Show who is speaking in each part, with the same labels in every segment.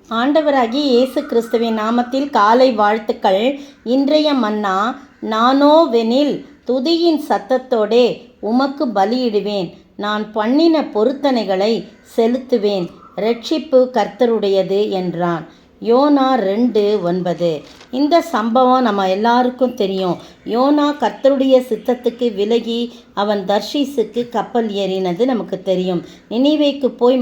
Speaker 1: ஆண்டவராகிய இயேசு கிறிஸ்துவின் நாமத்தில் காலை வாழ்த்துக்கள். இன்றைய மன்னா, நானோவெனில் துதியின் சத்தத்தோடே உமக்கு பலியிடுவேன், நான் பண்ணின பொருத்தனைகளை செலுத்துவேன், இரட்சிப்பு கர்த்தருடையது என்றான். யோனா 2:9. இந்த சம்பவம் நம்ம எல்லாருக்கும் தெரியும். யோனா கர்த்தருடைய சித்தத்துக்கு விலகி அவன் தர்ஷீசுக்கு கப்பல் ஏறினது நமக்கு தெரியும். நினிவேக்கு போய்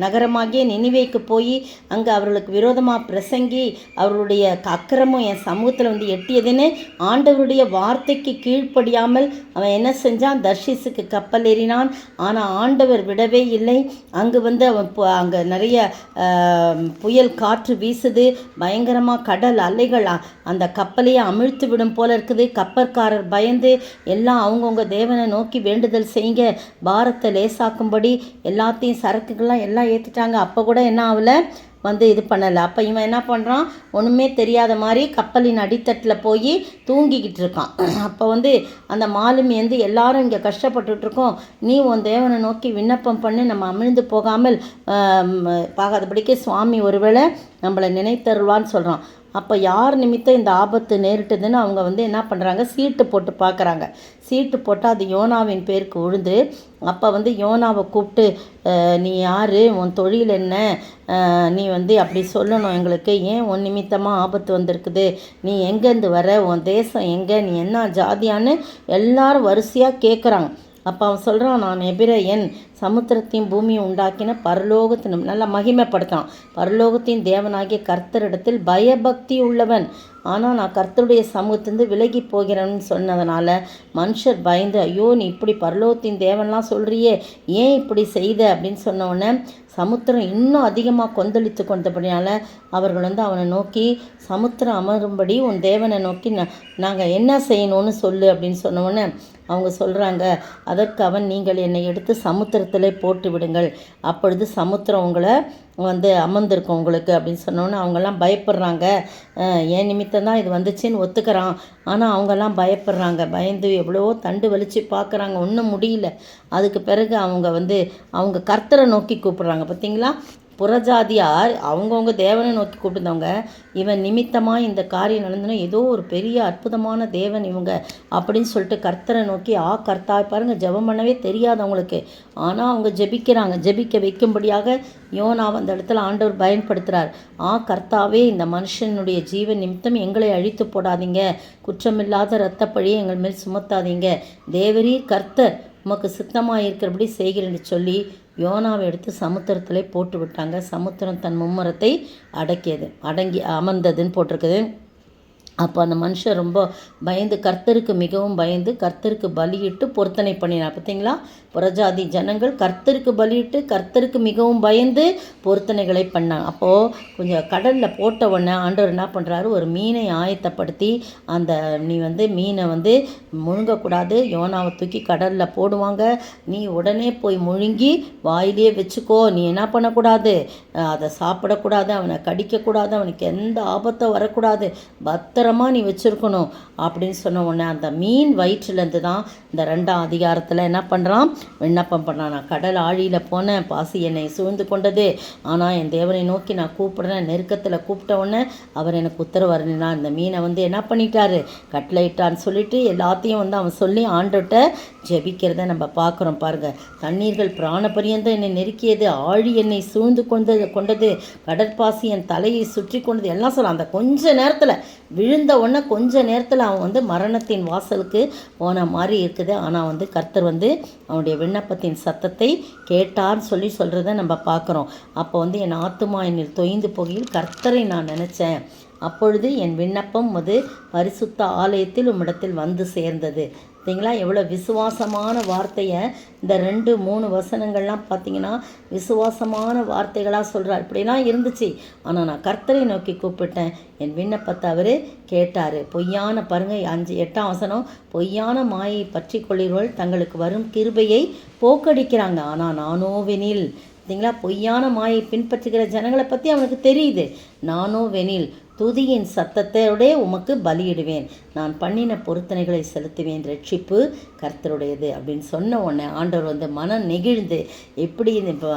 Speaker 1: நகரமாகிய நினிவேக்கு போய் அங்கே அவர்களுக்கு விரோதமாக பிரசங்கி அவர்களுடைய அக்கிரமம் என் சமூகத்தில் எட்டியதுன்னு ஆண்டவருடைய வார்த்தைக்கு கீழ்ப்படியாமல் அவன் என்ன செஞ்சான்? தர்ஷீசுக்கு கப்பல் ஏறினான். ஆனால் ஆண்டவர் விடவே இல்லை. அங்கு அவன் அங்கே நிறைய புயல் காற்று வீசுது, பயங்கரமாக கடல் அலைகள் அந்த கப்பலையே அமிழ்த்து விடும் போல இருக்குது. கப்பற்காரர் பயந்து எல்லாம் அவங்கவுங்க தேவனை நோக்கி வேண்டுதல் செய்யுங்க, பாரத்தை லேசாக்கும்படி எல்லாத்தையும் சரக்குகள்லாம் எல்லாம் ஏற்றிட்டாங்க. அப்போ கூட என்ன ஆகலை, இது பண்ணலை. அப்போ இவன் என்ன பண்ணுறான்? ஒன்றுமே தெரியாத மாதிரி கப்பலின் அடித்தட்டில் போய் தூங்கிக்கிட்டு இருக்கான். அப்போ அந்த மாலுமி எல்லாரும் இங்கே கஷ்டப்பட்டுட்ருக்கோம், நீ உன் தேவனை நோக்கி விண்ணப்பம் பண்ணி நம்ம அமிழ்ந்து போகாமல் பார்க்காதபடிக்கு சுவாமி ஒருவேளை நம்மளை நினைத்தருள்வான்னு சொல்கிறான். அப்போ யார் நிமித்தம் இந்த ஆபத்து நேரிட்டதுன்னு அவங்க என்ன பண்ணுறாங்க? சீட்டு போட்டு பார்க்குறாங்க. சீட்டு போட்டால் அது யோனாவின் பேருக்கு விழுந்து, அப்போ யோனாவை கூப்பிட்டு, நீ யார், உன் தொழில் என்ன, நீ அப்படி சொல்லணும் எங்களுக்கு, ஏன் உன் நிமித்தமாக ஆபத்து வந்திருக்குது, நீ எங்கேருந்து வர, உன் தேசம் எங்கே, நீ என்ன ஜாதியான்னு எல்லாரும் வரிசையாக கேட்குறாங்க. அப்போ அவன் சொல்கிறான், நான் எபிரேயன், சமுத்திரத்தையும் பூமியும் உண்டாக்கின பரலோகத்தினும் நல்லா மகிமைப்படுத்தான், பரலோகத்தின் தேவனாகிய கர்த்தரிடத்தில் பயபக்தி உள்ளவன், ஆனால் நான் கர்த்தருடைய சமூகத்திலிருந்து விலகி போகிறேன்னு சொன்னதுனால மனுஷர் பயந்து, ஐயோ நீ இப்படி பரலோகத்தின் தேவன்லாம் சொல்கிறியே, ஏன் இப்படி செய்த அப்படின்னு சொன்னோடனே சமுத்திரம் இன்னும் அதிகமாக கொந்தளித்து கொண்டபடினால அவர்கள் அவனை நோக்கி, சமுத்திரம் அமரும்படி உன் தேவனை நோக்கி நாங்கள் என்ன செய்யணும்னு சொல்லு அப்படின்னு சொன்னோடனே அவங்க சொல்கிறாங்க, அதற்கு அவன், நீங்கள் என்னை எடுத்து சமுத்திரத்திலே போட்டு விடுங்கள், அப்பொழுது சமுத்திரம் உங்களை அமர்ந்திருக்கும் உங்களுக்கு அப்படின்னு சொன்னோன்னே அவங்கெல்லாம் பயப்படுறாங்க. என் நிமித்தம் தான் இது வந்துச்சுன்னு ஒத்துக்கிறான். ஆனால் அவங்கெல்லாம் பயப்படுறாங்க. பயந்து எவ்வளோ தண்டு வலித்து பார்க்குறாங்க, ஒன்றும் முடியல. அதுக்கு பிறகு அவங்க கர்த்தரை நோக்கி கூப்பிட்றாங்க. பார்த்தீங்களா, புறஜாதியார் அவங்கவுங்க தேவனை நோக்கி கூப்பிட்டுருந்தவங்க, இவன் நிமித்தமாக இந்த காரியம் நடந்ததுன்னா ஏதோ ஒரு பெரிய அற்புதமான தேவன் இவங்க அப்படின்னு சொல்லிட்டு கர்த்தரை நோக்கி, கர்த்தா பாருங்கள், ஜெபம் பண்ணவே தெரியாதவங்களுக்கு, ஆனால் அவங்க ஜெபிக்கிறாங்க. ஜெபிக்க வைக்கும்படியாக யோனாவை அந்த இடத்துல ஆண்டவர் பயன்படுத்துகிறார். கர்த்தாவே, இந்த மனுஷனுடைய ஜீவன் நிமித்தம் எங்களை அழித்து போடாதீங்க, குற்றமில்லாத இரத்தப்பழியை எங்கள் மேல் சுமத்தாதீங்க, தேவரீர் கர்த்தர், உமக்கு சித்தமாக இருக்கிறபடி செய்கிறேன்னு சொல்லி யோனாவை எடுத்து சமுத்திரத்தில் போட்டு விட்டாங்க. சமுத்திரம் தன் மும்மரத்தை அடங்கி அமர்ந்ததுன்னு போட்டிருக்குது. அப்போ அந்த மனுஷன் ரொம்ப பயந்து, கர்த்தருக்கு மிகவும் பயந்து கர்த்தருக்கு பலியிட்டு பொருத்தனை பண்ணினார். பார்த்தீங்களா, புறஜாதி ஜனங்கள் கர்த்தருக்கு பலியிட்டு கர்த்தருக்கு மிகவும் பயந்து பொருத்தனைகளை பண்ணாங்க. அப்போது கொஞ்சம் கடலில் போட்ட உடனே ஆண்டவர் என்ன பண்ணுறாரு, ஒரு மீனை ஆயத்தப்படுத்தி, அந்த நீ மீனை முழுங்கக்கூடாது, யோனாவை தூக்கி கடலில் போடுவாங்க, நீ உடனே போய் முழுங்கி வாயிலே வச்சுக்கோ, நீ என்ன பண்ணக்கூடாது, அதை சாப்பிடக்கூடாது, அவனை கடிக்கக்கூடாது, அவனுக்கு எந்த ஆபத்தும் வரக்கூடாது, பத்திரமா நீ வச்சுருக்கணும் அப்படின்னு சொன்ன உடனே அந்த மீன் வயிற்றுலேருந்து தான் இந்த 2ஆம் அதிகாரத்தில் என்ன பண்ணுறான், விண்ணப்பம் பண்ணான். நான் கடல் ஆழியில் போனேன், பாசி என்னை சூழ்ந்து கொண்டது, ஆனால் என் தேவனை நோக்கி நான் கூப்பிட்றேன், நெருக்கத்தில் கூப்பிட்ட உடனே அவர் எனக்கு உத்தரவு வரணுன்னா இந்த மீனை என்ன பண்ணிட்டாரு, கட்டளையிட்டான்னு சொல்லிட்டு எல்லாத்தையும் அவன் சொல்லி ஆண்டோட்ட ஜெபிக்கிறத நம்ம பார்க்குறோம். பாருங்கள், தண்ணீர்கள் பிராணபரியந்தம் என்னை நெருக்கியது, ஆழி என்னை சூழ்ந்து கொண்டது, கடற்பாசி என் தலையை சுற்றி கொண்டது, எல்லாம் சொல்ல அந்த கொஞ்ச நேரத்தில் விழுந்த உடனே கொஞ்ச நேரத்தில் அவன் மரணத்தின் வாசலுக்கு போன மாதிரி இருக்குது. ஆனால் கர்த்தர் அவனுடைய விண்ணப்பத்தின் சத்தத்தை கேட்டார்னு சொல்கிறத நம்ம பார்க்குறோம். அப்போ என் ஆத்துமா என்னில் தொய்ந்து போகையில் கர்த்தரை நான் நினச்சேன், அப்பொழுது என் விண்ணப்பம் பரிசுத்த ஆலயத்தில் உம்மிடத்தில் வந்து சேர்ந்தது. பார்த்தீங்களா, எவ்வளோ விசுவாசமான வார்த்தையை இந்த 2-3 வசனங்கள்லாம் பார்த்தீங்கன்னா விசுவாசமான வார்த்தைகளாக சொல்கிறார். இப்படிலாம் இருந்துச்சு, ஆனால் நான் கர்த்தரை நோக்கி கூப்பிட்டேன், என் விண்ணப்பத்தை அவர் கேட்டார். பொய்யான பாருங்கள் 5-8ஆம் வசனம், பொய்யான மாயை பற்றி கொள்கிறவர்கள் தங்களுக்கு வரும் கிருபையை போக்கடிக்கிறாங்க, ஆனால் நானோவெனில், பார்த்தீங்களா, பொய்யான மாயை பின்பற்றுகிற ஜனங்களை பற்றி அவனுக்கு தெரியுது, நானோவெனில் துதியின் சத்தத்தோடே உமக்கு பலியிடுவேன், நான் பண்ணின பொருத்தனைகளை செலுத்துவேன், ரட்சிப்பு கர்த்தருடையது அப்படின்னு சொன்ன உடனே ஆண்டவர் மனம் நெகிழ்ந்து, எப்படி இப்போ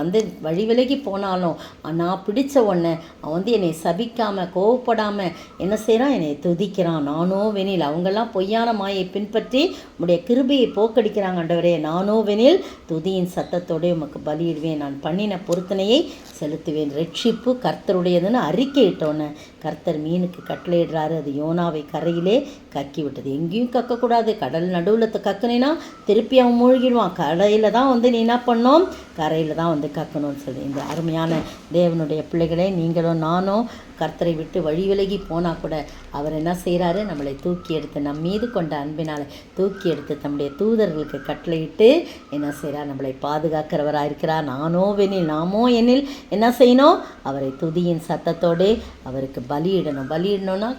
Speaker 1: வழி விலகி போனாலும் நான் பிடிச்ச உடனே அவன் என்னை சபிக்காமல் கோவப்படாமல் என்ன செய்கிறான், என்னை துதிக்கிறான். நானோ வெனில், அவங்கெல்லாம் பொய்யான மாயை பின்பற்றி உடைய கிருபையை போக்கடிக்கிறாங்க. ஆண்டவரே, நானோ வெனில் துதியின் சத்தத்தோடே உமக்கு பலியிடுவேன், நான் பண்ணின பொருத்தனையை செலுத்துவேன், ரட்சிப்பு கர்த்தருடையதுன்னு அறிக்கையிட்டோன்னே கர்த்தர் மீனுக்கு கட்டளையிடுறாரு. அது யோனாவை கரையிலே கக்கி விட்டது. எங்கேயும் கக்கக்கூடாது, கடல் நடுவில் கக்குனேன்னா திருப்பி அவன் மூழ்கிடுவான். கரையில் தான் நீ என்ன பண்ணோம், கரையில் தான் கக்கணும்னு சொல்லி. இந்த அருமையான தேவனுடைய பிள்ளைகளே, நீங்களும் நானும் கர்த்தரை விட்டு வழி விலகி போனால் கூட அவர் என்ன செய்கிறாரு, நம்மளை தூக்கி எடுத்து நம் மீது கொண்ட அன்பினால் தூக்கி எடுத்து தம்முடைய தூதர்களுக்கு கட்டளையிட்டு என்ன செய்கிறார், நம்மளை பாதுகாக்கிறவராக இருக்கிறார். நானோ வெனில், நாமோ எனில் என்ன செய்யணும், அவரை துதியின் சத்தத்தோடு அவருக்கு பலியிடணும். பலியிடணும்னா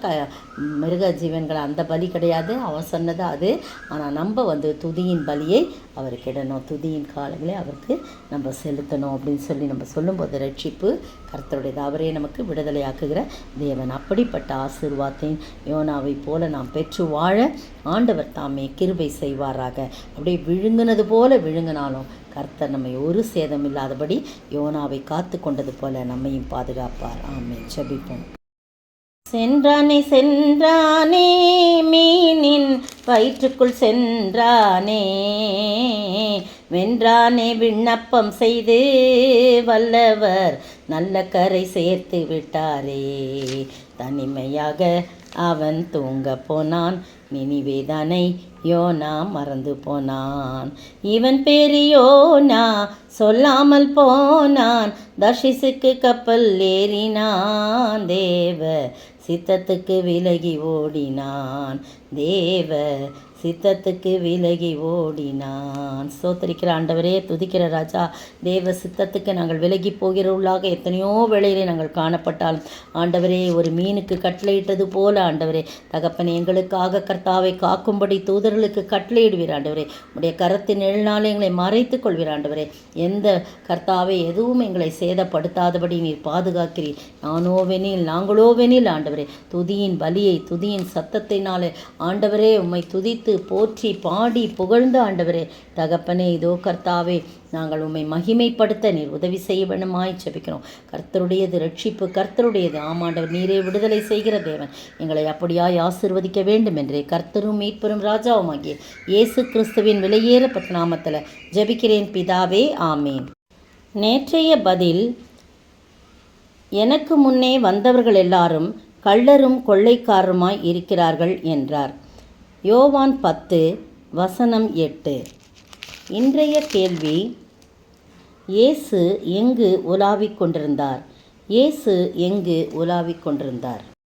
Speaker 1: மிருக ஜீவன்கள் அந்த பலி கிடையாது, அவன் சொன்னது அது. ஆனால் நம்ம துதியின் பலியை அவருக்கு இடணும், துதியின் காலங்களே அவருக்கு நம்ம செலுத்தணும் அப்படின்னு சொல்லி நம்ம சொல்லும்போது ரட்சிப்பு கர்த்தருடையது. அவரே நமக்கு விடுதலையாக்குகிற தேவன். அப்படிப்பட்ட ஆசீர்வாதத்தை யோனாவை போல நாம் பெற்று வாழ ஆண்டவர் தாமே கிருபை செய்வாராக. அப்படியே விழுங்கினது போல விழுங்கினாலும் கர்த்தர் நம்மை ஒரு சேதம் இல்லாதபடி யோனாவை காத்து கொண்டது போல நம்மையும் பாதுகாப்பார். ஆமென். ஜெபிப்போம். சென்றானே சென்றானே மீனின் வயிற்றுக்குள் சென்றானே, வென்றானே விண்ணப்பம் செய்து வல்லவர் நல்ல கரை சேர்த்து விட்டாரே. தனிமையாக அவன் தூங்க போனான், நினிவேதனை யோனா மறந்து போனான். இவன் பேரு யோனா சொல்லாமல் போனான், தர்ஷிசுக்கு கப்பல் ஏறினான், தேவ சித்தத்துக்கு விலகி ஓடினான், தேவ சித்தத்துக்கு விலகி ஓடினான். ஸ்தோத்திரிக்கிற ஆண்டவரே, துதிக்கிற ராஜா, தேவ சித்தத்துக்கு நாங்கள் விலகி போகிறவர்களாக எத்தனையோ வேளையிலே நாங்கள் காணப்பட்டாலும் ஆண்டவரே, ஒரு மீனுக்கு கட்டளையிட்டது போல ஆண்டவரே தகப்பனே, எங்களுக்காக கர்த்தாவை காக்கும்படி தூதர்களுக்கு கட்டளையிடுவீர் ஆண்டவரே. உடைய கரத்தின் நிழலினால் எங்களை மறைத்து கொள்வீர் ஆண்டவரே. எந்த கர்த்தாவை எதுவும் எங்களை சேதப்படுத்தாதபடி நீர் பாதுகாக்கிறீர். நானோவெனில் நாங்களோவெனில் ஆண்டவரே, துதியின் பலியை துதியின் சத்தத்தினாலே ஆண்டவரே உம்மை துதித்து போற்றி பாடி புகழ்ந்து ஆண்டவரே தகப்பனே, இதோ கர்த்தாவே நாங்கள் உம்மை மகிமைப்படுத்த நீர் உதவி செய்ய வேண்டுமாய் ஜெபிக்கிறோம். கர்த்தருடையது ரட்சிப்பு, கர்த்தருடையது. ஆமாண்டவர், நீரே விடுதலை செய்கிற தேவன். எங்களை அப்படியாய் ஆசீர்வதிக்க வேண்டும் என்றே கர்த்தரும் மீட்பெரும் ராஜாவுமாகிய இயேசு கிறிஸ்துவின் விலையேறப்பட்ட நாமத்தில் ஜெபிக்கிறேன் பிதாவே, ஆமேன். நேற்றைய பதில், எனக்கு முன்னே வந்தவர்கள் எல்லாரும் கள்ளரும் கொள்ளைக்காரருமாய் இருக்கிறார்கள் என்றார். யோவான் 10:8. இன்றைய கேள்வி, இயேசு எங்கு உலாவிக் கொண்டிருந்தார்? இயேசு எங்கு உலாவிக் கொண்டிருந்தார்?